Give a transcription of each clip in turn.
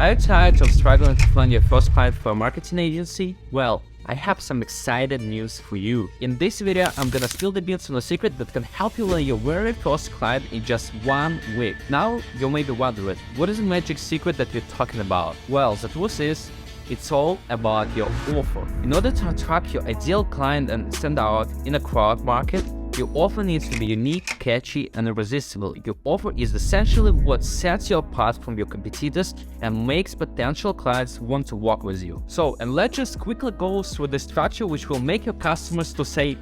Are you tired of struggling to find your first client for a marketing agency? Well, I have some exciting news for you. In this video, I'm gonna spill the beans on a secret that can help you land your very first client in just 1 week. Now, you may be wondering, what is the magic secret that we're talking about? Well, the truth is, it's all about your offer. In order to attract your ideal client and stand out in a crowded market, your offer needs to be unique, catchy, and irresistible. Your offer is essentially what sets you apart from your competitors and makes potential clients want to work with you. So, and let's just quickly go through the structure which will make your customers to say,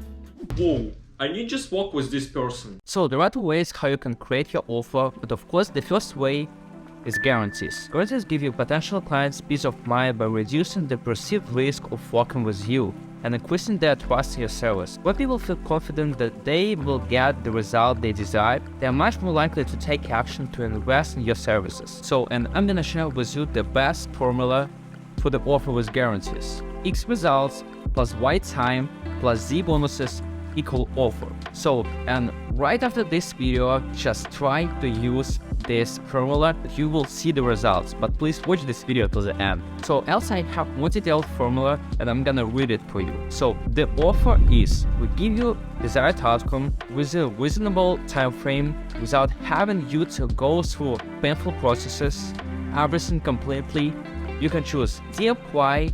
"Whoa, I need just work with this person." So there are 2 ways how you can create your offer, but of course the first way is guarantees. Guarantees give your potential clients peace of mind by reducing the perceived risk of working with you and increasing their trust in your service. When people feel confident that they will get the result they desire, they are much more likely to take action to invest in your services. So, and I'm gonna share with you the best formula for the offer with guarantees. X results plus Y time plus Z bonuses equal offer. So, and right after this video, just try to use this formula, you will see the results, but please watch this video to the end. So else I have more detailed formula and I'm gonna read it for you. So the offer is, we give you desired outcome with a reasonable time frame without having you to go through painful processes, everything completely. You can choose DFY,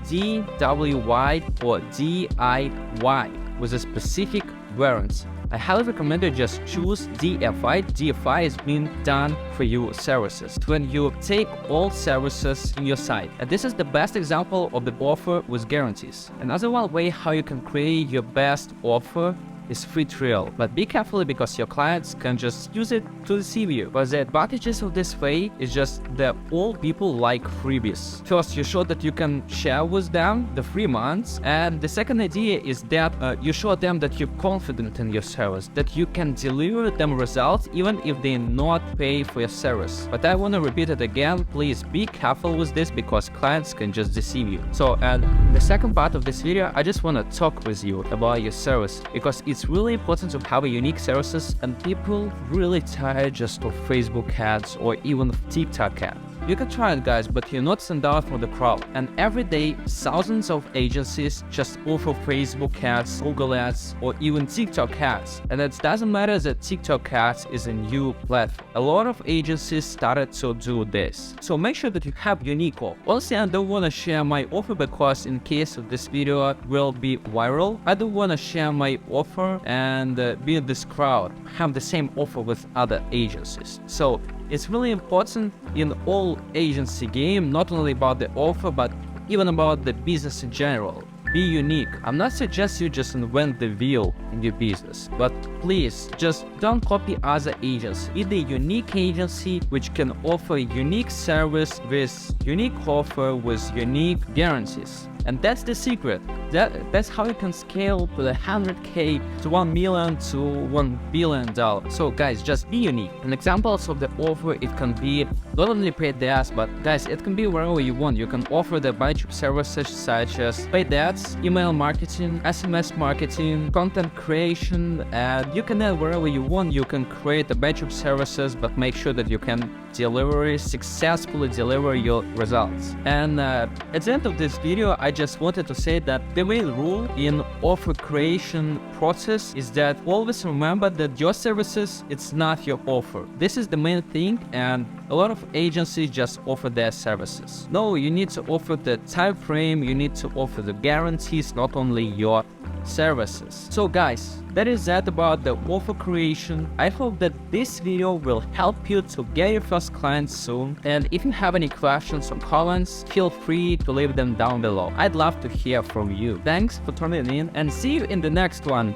DWY or DIY with a specific variance. I highly recommend you just choose DFI. DFI is being done for you services. When you take all services in your site. And this is the best example of the offer with guarantees. Another one way how you can create your best offer is free trial, but be careful because your clients can just use it to deceive you. But the advantages of this way is just that all people like freebies. First, you show that you can share with them the free months, and the second idea is that you show them that you're confident in your service, that you can deliver them results even if they not pay for your service. But I want to repeat it again, please be careful with this because clients can just deceive you. So, and the second part of this video, I just want to talk with you about your service because it's really important to have a unique services, and people really tired just of Facebook ads or even TikTok ads. You can try it, guys, but you're not stand out from the crowd. And every day, thousands of agencies just offer Facebook ads, Google ads, or even TikTok ads. And it doesn't matter that TikTok ads is a new platform. A lot of agencies started to do this. So make sure that you have unique offer. Also, I don't want to share my offer because in case of this video will be viral, I don't want to share my offer and be in this crowd, have the same offer with other agencies. So it's really important in all agency game, not only about the offer, but even about the business in general. Be unique. I'm not suggesting you just invent the wheel in your business, but please just don't copy other agencies. Be the unique agency which can offer unique service with unique offer with unique guarantees. And that's the secret. That's how you can scale to the 100K to 1 million to $1 billion. So guys, just be unique. And examples of the offer, it can be not only paid ads, but guys, it can be wherever you want. You can offer the bunch of services such as paid ads, email marketing, SMS marketing, content creation, and you can add wherever you want. You can create a bunch of services, but make sure that you can successfully deliver your results. And at the end of this video, I just wanted to say that the main rule in offer creation process is that always remember that your services, it's not your offer. This is the main thing, and a lot of agencies just offer their services. No, you need to offer the time frame, you need to offer the guarantees, not only your services. So guys, that is that about the offer creation. I hope that this video will help you to get your first client soon. And if you have any questions or comments, feel free to leave them down below. I'd love to hear from you. Thanks for tuning in and see you in the next one.